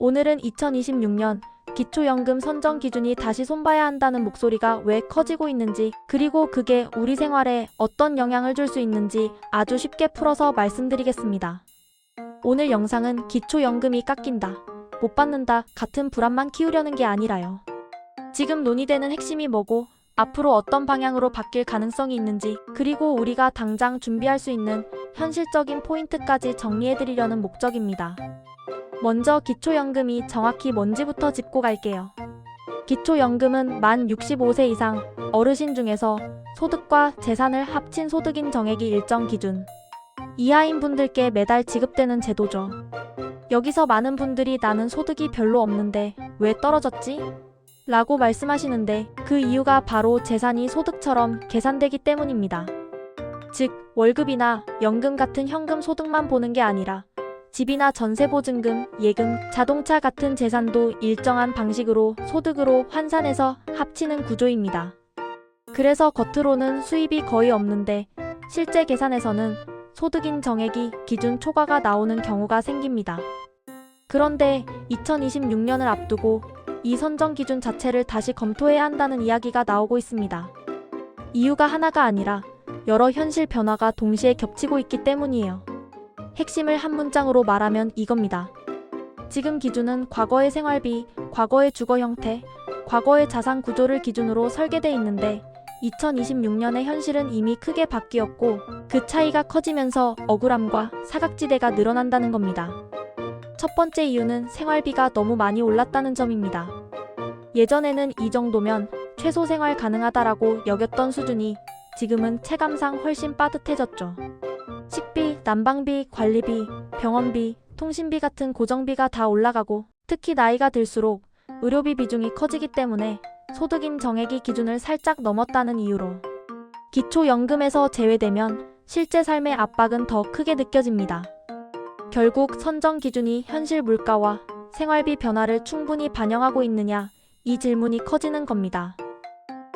오늘은 2026년 기초연금 선정 기준이 다시 손봐야 한다는 목소리가 왜 커지고 있는지, 그리고 그게 우리 생활에 어떤 영향을 줄 수 있는지 아주 쉽게 풀어서 말씀드리겠습니다. 오늘 영상은 기초연금이 깎인다, 못 받는다 같은 불안만 키우려는 게 아니라요. 지금 논의되는 핵심이 뭐고, 앞으로 어떤 방향으로 바뀔 가능성이 있는지, 그리고 우리가 당장 준비할 수 있는 현실적인 포인트까지 정리해드리려는 목적입니다. 먼저 기초연금이 정확히 뭔지부터 짚고 갈게요. 기초연금은 만 65세 이상 어르신 중에서 소득과 재산을 합친 소득인 정액이 일정 기준 이하인 분들께 매달 지급되는 제도죠. 여기서 많은 분들이 나는 소득이 별로 없는데 왜 떨어졌지? 라고 말씀하시는데, 그 이유가 바로 재산이 소득처럼 계산되기 때문입니다. 즉, 월급이나 연금 같은 현금 소득만 보는 게 아니라 집이나 전세보증금, 예금, 자동차 같은 재산도 일정한 방식으로 소득으로 환산해서 합치는 구조입니다. 그래서 겉으로는 수입이 거의 없는데 실제 계산에서는 소득인 정액이 기준 초과가 나오는 경우가 생깁니다. 그런데 2026년을 앞두고 이 선정 기준 자체를 다시 검토해야 한다는 이야기가 나오고 있습니다. 이유가 하나가 아니라 여러 현실 변화가 동시에 겹치고 있기 때문이에요. 핵심을 한 문장으로 말하면 이겁니다. 지금 기준은 과거의 생활비, 과거의 주거 형태, 과거의 자산 구조를 기준으로 설계돼 있는데 2026년의 현실은 이미 크게 바뀌었고, 그 차이가 커지면서 억울함과 사각지대가 늘어난다는 겁니다. 첫 번째 이유는 생활비가 너무 많이 올랐다는 점입니다. 예전에는 이 정도면 최소 생활 가능하다라고 여겼던 수준이 지금은 체감상 훨씬 빠듯해졌죠. 식비, 난방비, 관리비, 병원비, 통신비 같은 고정비가 다 올라가고, 특히 나이가 들수록 의료비 비중이 커지기 때문에 소득인 정액이 기준을 살짝 넘었다는 이유로 기초연금에서 제외되면 실제 삶의 압박은 더 크게 느껴집니다. 결국 선정 기준이 현실 물가와 생활비 변화를 충분히 반영하고 있느냐, 이 질문이 커지는 겁니다.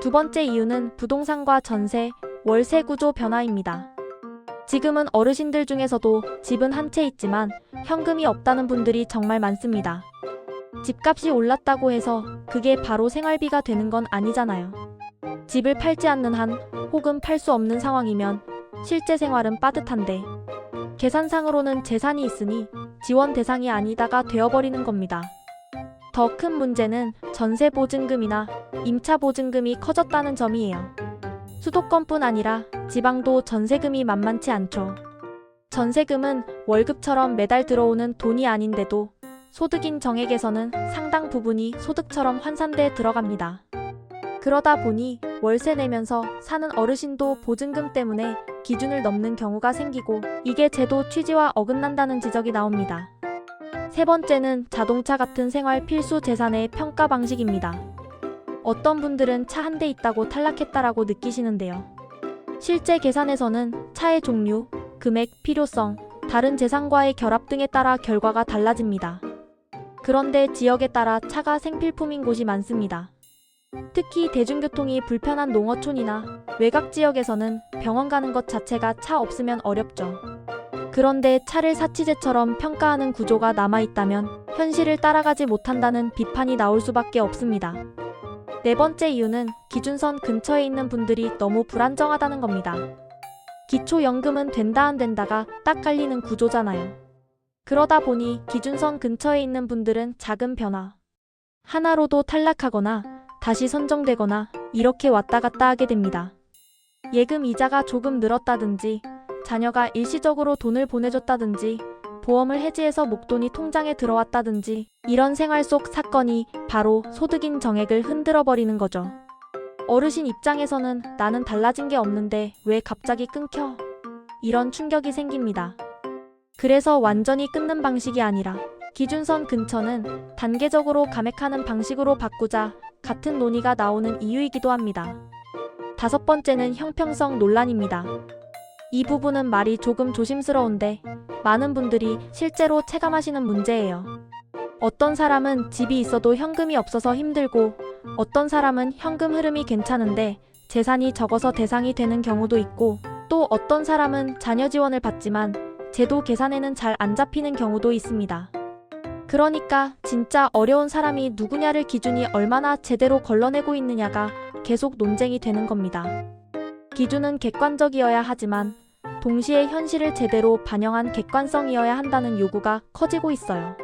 두 번째 이유는 부동산과 전세, 월세 구조 변화입니다. 지금은 어르신들 중에서도 집은 한 채 있지만 현금이 없다는 분들이 정말 많습니다. 집값이 올랐다고 해서 그게 바로 생활비가 되는 건 아니잖아요. 집을 팔지 않는 한, 혹은 팔 수 없는 상황이면 실제 생활은 빠듯한데 계산상으로는 재산이 있으니 지원 대상이 아니다가 되어버리는 겁니다. 더 큰 문제는 전세보증금이나 임차보증금이 커졌다는 점이에요. 수도권뿐 아니라 지방도 전세금이 만만치 않죠. 전세금은 월급처럼 매달 들어오는 돈이 아닌데도 소득인 정액에서는 상당 부분이 소득처럼 환산돼 들어갑니다. 그러다 보니 월세 내면서 사는 어르신도 보증금 때문에 기준을 넘는 경우가 생기고, 이게 제도 취지와 어긋난다는 지적이 나옵니다. 세 번째는 자동차 같은 생활 필수 재산의 평가 방식입니다. 어떤 분들은 차 한 대 있다고 탈락했다라고 느끼시는데요. 실제 계산에서는 차의 종류, 금액, 필요성, 다른 재산과의 결합 등에 따라 결과가 달라집니다. 그런데 지역에 따라 차가 생필품인 곳이 많습니다. 특히 대중교통이 불편한 농어촌이나 외곽 지역에서는 병원 가는 것 자체가 차 없으면 어렵죠. 그런데 차를 사치제처럼 평가하는 구조가 남아있다면 현실을 따라가지 못한다는 비판이 나올 수밖에 없습니다. 네 번째 이유는 기준선 근처에 있는 분들이 너무 불안정하다는 겁니다. 기초연금은 된다 안 된다가 딱 갈리는 구조잖아요. 그러다 보니 기준선 근처에 있는 분들은 작은 변화 하나로도 탈락하거나 다시 선정되거나 이렇게 왔다 갔다 하게 됩니다. 예금 이자가 조금 늘었다든지, 자녀가 일시적으로 돈을 보내줬다든지, 보험을 해지해서 목돈이 통장에 들어왔다든지, 이런 생활 속 사건이 바로 소득인 정액을 흔들어버리는 거죠. 어르신 입장에서는 나는 달라진 게 없는데 왜 갑자기 끊겨? 이런 충격이 생깁니다. 그래서 완전히 끊는 방식이 아니라 기준선 근처는 단계적으로 감액하는 방식으로 바꾸자 같은 논의가 나오는 이유이기도 합니다. 다섯 번째는 형평성 논란입니다. 이 부분은 말이 조금 조심스러운데 많은 분들이 실제로 체감하시는 문제예요. 어떤 사람은 집이 있어도 현금이 없어서 힘들고, 어떤 사람은 현금 흐름이 괜찮은데 재산이 적어서 대상이 되는 경우도 있고, 또 어떤 사람은 자녀 지원을 받지만 제도 계산에는 잘 안 잡히는 경우도 있습니다. 그러니까 진짜 어려운 사람이 누구냐를 기준이 얼마나 제대로 걸러내고 있느냐가 계속 논쟁이 되는 겁니다. 기준은 객관적이어야 하지만 동시에 현실을 제대로 반영한 객관성이어야 한다는 요구가 커지고 있어요.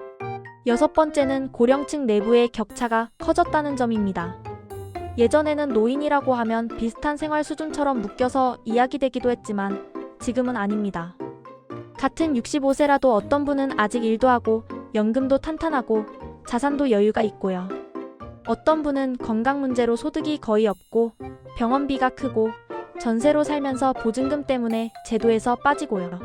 여섯 번째는 고령층 내부의 격차가 커졌다는 점입니다. 예전에는 노인이라고 하면 비슷한 생활 수준처럼 묶여서 이야기되기도 했지만 지금은 아닙니다. 같은 65세라도 어떤 분은 아직 일도 하고 연금도 탄탄하고 자산도 여유가 있고요. 어떤 분은 건강 문제로 소득이 거의 없고 병원비가 크고 전세로 살면서 보증금 때문에 제도에서 빠지고요.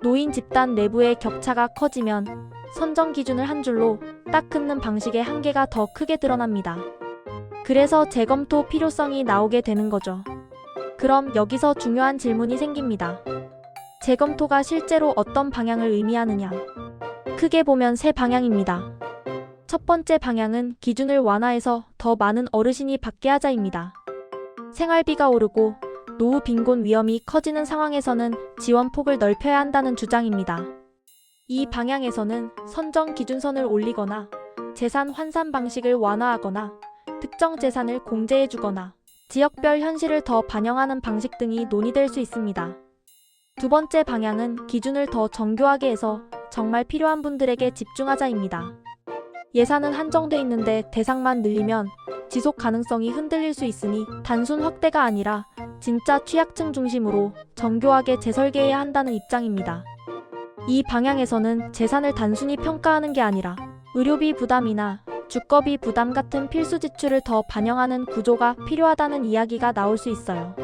노인 집단 내부의 격차가 커지면 선정 기준을 한 줄로 딱 긋는 방식의 한계가 더 크게 드러납니다. 그래서 재검토 필요성이 나오게 되는 거죠. 그럼 여기서 중요한 질문이 생깁니다. 재검토가 실제로 어떤 방향을 의미하느냐? 크게 보면 세 방향입니다. 첫 번째 방향은 기준을 완화해서 더 많은 어르신이 받게 하자입니다. 생활비가 오르고 노후 빈곤 위험이 커지는 상황에서는 지원폭을 넓혀야 한다는 주장입니다. 이 방향에서는 선정 기준선을 올리거나 재산 환산 방식을 완화하거나 특정 재산을 공제해주거나 지역별 현실을 더 반영하는 방식 등이 논의될 수 있습니다. 두 번째 방향은 기준을 더 정교하게 해서 정말 필요한 분들에게 집중하자입니다. 예산은 한정돼 있는데 대상만 늘리면 지속 가능성이 흔들릴 수 있으니 단순 확대가 아니라 진짜 취약층 중심으로 정교하게 재설계해야 한다는 입장입니다. 이 방향에서는 재산을 단순히 평가하는 게 아니라 의료비 부담이나 주거비 부담 같은 필수 지출을 더 반영하는 구조가 필요하다는 이야기가 나올 수 있어요.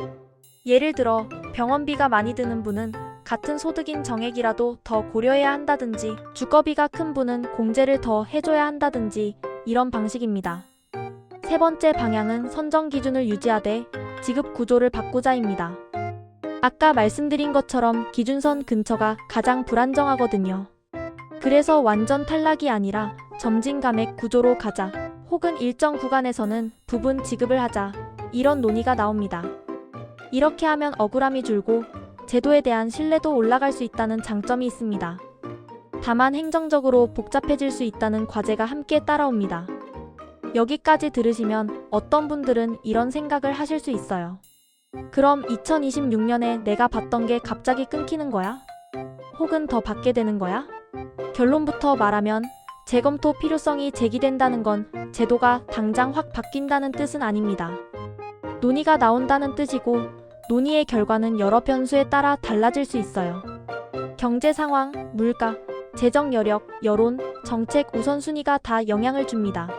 예를 들어 병원비가 많이 드는 분은 같은 소득인 정액이라도 더 고려해야 한다든지 주거비가 큰 분은 공제를 더 해줘야 한다든지 이런 방식입니다. 세 번째 방향은 선정 기준을 유지하되 지급 구조를 바꾸자입니다. 아까 말씀드린 것처럼 기준선 근처가 가장 불안정하거든요. 그래서 완전 탈락이 아니라 점진감액 구조로 가자, 혹은 일정 구간에서는 부분 지급을 하자, 이런 논의가 나옵니다. 이렇게 하면 억울함이 줄고 제도에 대한 신뢰도 올라갈 수 있다는 장점이 있습니다. 다만 행정적으로 복잡해질 수 있다는 과제가 함께 따라옵니다. 여기까지 들으시면 어떤 분들은 이런 생각을 하실 수 있어요. 그럼 2026년에 내가 받던 게 갑자기 끊기는 거야? 혹은 더 받게 되는 거야? 결론부터 말하면 재검토 필요성이 제기된다는 건 제도가 당장 확 바뀐다는 뜻은 아닙니다. 논의가 나온다는 뜻이고 논의의 결과는 여러 변수에 따라 달라질 수 있어요. 경제 상황, 물가, 재정 여력, 여론, 정책 우선순위가 다 영향을 줍니다.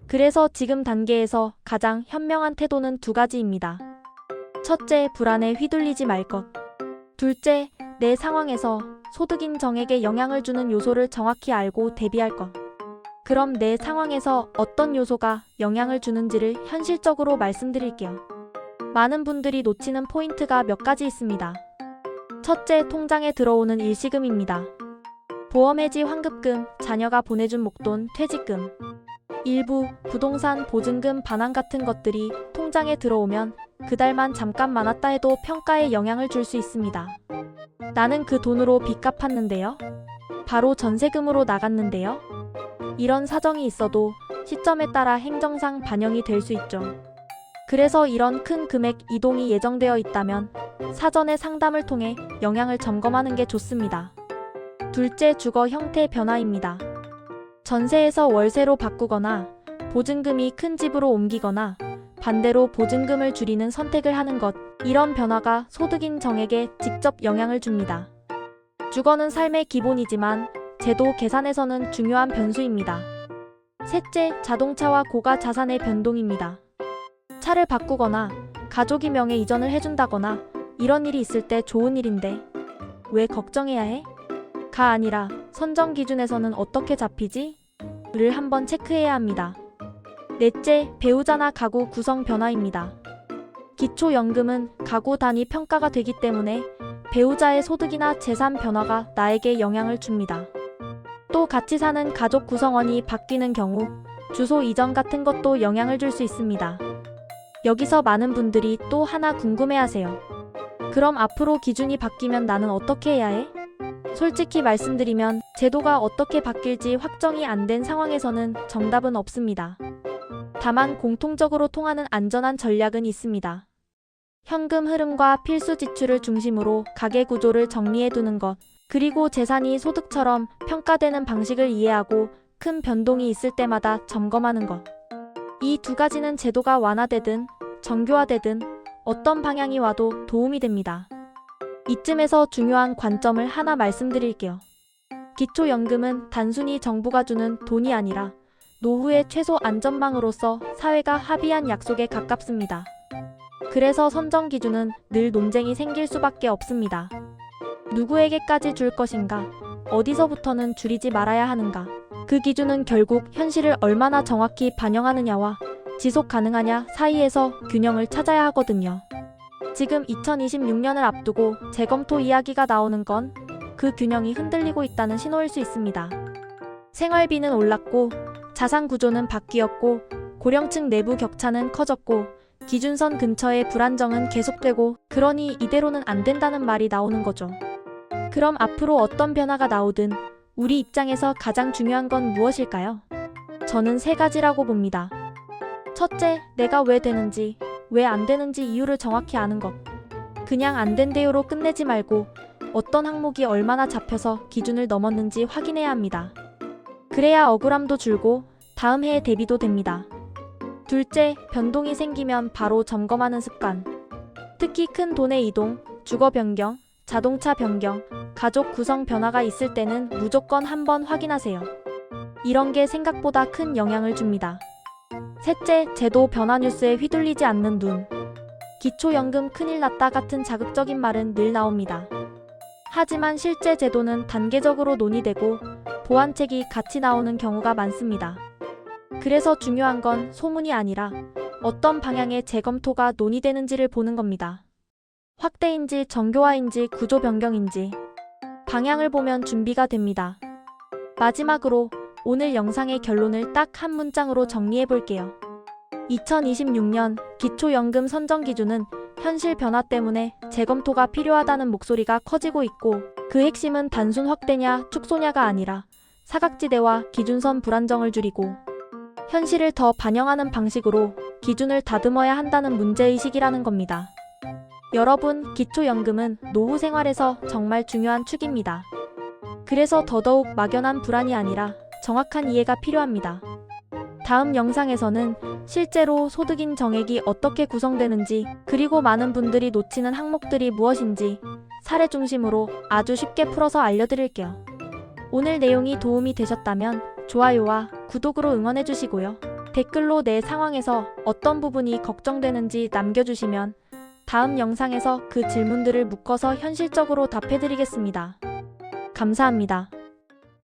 그래서 지금 단계에서 가장 현명한 태도는 두 가지입니다. 첫째, 불안에 휘둘리지 말 것. 둘째, 내 상황에서 소득인 정액에 영향을 주는 요소를 정확히 알고 대비할 것. 그럼 내 상황에서 어떤 요소가 영향을 주는지를 현실적으로 말씀드릴게요. 많은 분들이 놓치는 포인트가 몇 가지 있습니다. 첫째, 통장에 들어오는 일시금입니다. 보험해지 환급금, 자녀가 보내준 목돈, 퇴직금. 일부 부동산 보증금 반환 같은 것들이 통장에 들어오면 그달만 잠깐 많았다 해도 평가에 영향을 줄 수 있습니다. 나는 그 돈으로 빚 갚았는데요? 바로 전세금으로 나갔는데요? 이런 사정이 있어도 시점에 따라 행정상 반영이 될 수 있죠. 그래서 이런 큰 금액 이동이 예정되어 있다면 사전에 상담을 통해 영향을 점검하는 게 좋습니다. 둘째, 주거 형태 변화입니다. 전세에서 월세로 바꾸거나 보증금이 큰 집으로 옮기거나 반대로 보증금을 줄이는 선택을 하는 것, 이런 변화가 소득인 정액에 직접 영향을 줍니다. 주거는 삶의 기본이지만 제도 계산에서는 중요한 변수입니다. 셋째, 자동차와 고가 자산의 변동입니다. 차를 바꾸거나 가족이 명의 이전을 해준다거나 이런 일이 있을 때 좋은 일인데 왜 걱정해야 해? 가 아니라 선정 기준에서는 어떻게 잡히지? 를 한번 체크해야 합니다. 넷째, 배우자나 가구 구성 변화입니다. 기초연금은 가구 단위 평가가 되기 때문에 배우자의 소득이나 재산 변화가 나에게 영향을 줍니다. 또 같이 사는 가족 구성원이 바뀌는 경우 주소 이전 같은 것도 영향을 줄 수 있습니다. 여기서 많은 분들이 또 하나 궁금해하세요. 그럼 앞으로 기준이 바뀌면 나는 어떻게 해야 해? 솔직히 말씀드리면 제도가 어떻게 바뀔지 확정이 안 된 상황에서는 정답은 없습니다. 다만 공통적으로 통하는 안전한 전략은 있습니다. 현금 흐름과 필수 지출을 중심으로 가계 구조를 정리해 두는 것, 그리고 재산이 소득처럼 평가되는 방식을 이해하고 큰 변동이 있을 때마다 점검하는 것. 이 두 가지는 제도가 완화되든 정교화되든 어떤 방향이 와도 도움이 됩니다. 이쯤에서 중요한 관점을 하나 말씀드릴게요. 기초연금은 단순히 정부가 주는 돈이 아니라 노후의 최소 안전망으로서 사회가 합의한 약속에 가깝습니다. 그래서 선정 기준은 늘 논쟁이 생길 수밖에 없습니다. 누구에게까지 줄 것인가? 어디서부터는 줄이지 말아야 하는가? 그 기준은 결국 현실을 얼마나 정확히 반영하느냐와 지속 가능하냐 사이에서 균형을 찾아야 하거든요. 지금 2026년을 앞두고 재검토 이야기가 나오는 건 그 균형이 흔들리고 있다는 신호일 수 있습니다. 생활비는 올랐고 자산 구조는 바뀌었고 고령층 내부 격차는 커졌고 기준선 근처의 불안정은 계속되고 그러니 이대로는 안 된다는 말이 나오는 거죠. 그럼 앞으로 어떤 변화가 나오든 우리 입장에서 가장 중요한 건 무엇일까요? 저는 세 가지라고 봅니다. 첫째, 내가 왜 되는지, 왜 안 되는지 이유를 정확히 아는 것. 그냥 안 된대요로 끝내지 말고 어떤 항목이 얼마나 잡혀서 기준을 넘었는지 확인해야 합니다. 그래야 억울함도 줄고 다음 해에 대비도 됩니다. 둘째, 변동이 생기면 바로 점검하는 습관. 특히 큰 돈의 이동, 주거 변경, 자동차 변경, 가족 구성 변화가 있을 때는 무조건 한번 확인하세요. 이런 게 생각보다 큰 영향을 줍니다. 셋째, 제도 변화 뉴스에 휘둘리지 않는 눈. 기초연금 큰일 났다 같은 자극적인 말은 늘 나옵니다. 하지만 실제 제도는 단계적으로 논의되고 보완책이 같이 나오는 경우가 많습니다. 그래서 중요한 건 소문이 아니라 어떤 방향의 재검토가 논의되는지를 보는 겁니다. 확대인지 정교화인지 구조 변경인지 방향을 보면 준비가 됩니다. 마지막으로 오늘 영상의 결론을 딱 한 문장으로 정리해 볼게요. 2026년 기초연금 선정 기준은 현실 변화 때문에 재검토가 필요하다는 목소리가 커지고 있고 그 핵심은 단순 확대냐 축소냐가 아니라 사각지대와 기준선 불안정을 줄이고 현실을 더 반영하는 방식으로 기준을 다듬어야 한다는 문제의식이라는 겁니다. 여러분, 기초연금은 노후 생활에서 정말 중요한 축입니다. 그래서 더더욱 막연한 불안이 아니라 정확한 이해가 필요합니다. 다음 영상에서는 실제로 소득인 정액이 어떻게 구성되는지 그리고 많은 분들이 놓치는 항목들이 무엇인지 사례 중심으로 아주 쉽게 풀어서 알려드릴게요. 오늘 내용이 도움이 되셨다면 좋아요와 구독으로 응원해주시고요. 댓글로 내 상황에서 어떤 부분이 걱정되는지 남겨주시면 다음 영상에서 그 질문들을 묶어서 현실적으로 답해드리겠습니다. 감사합니다.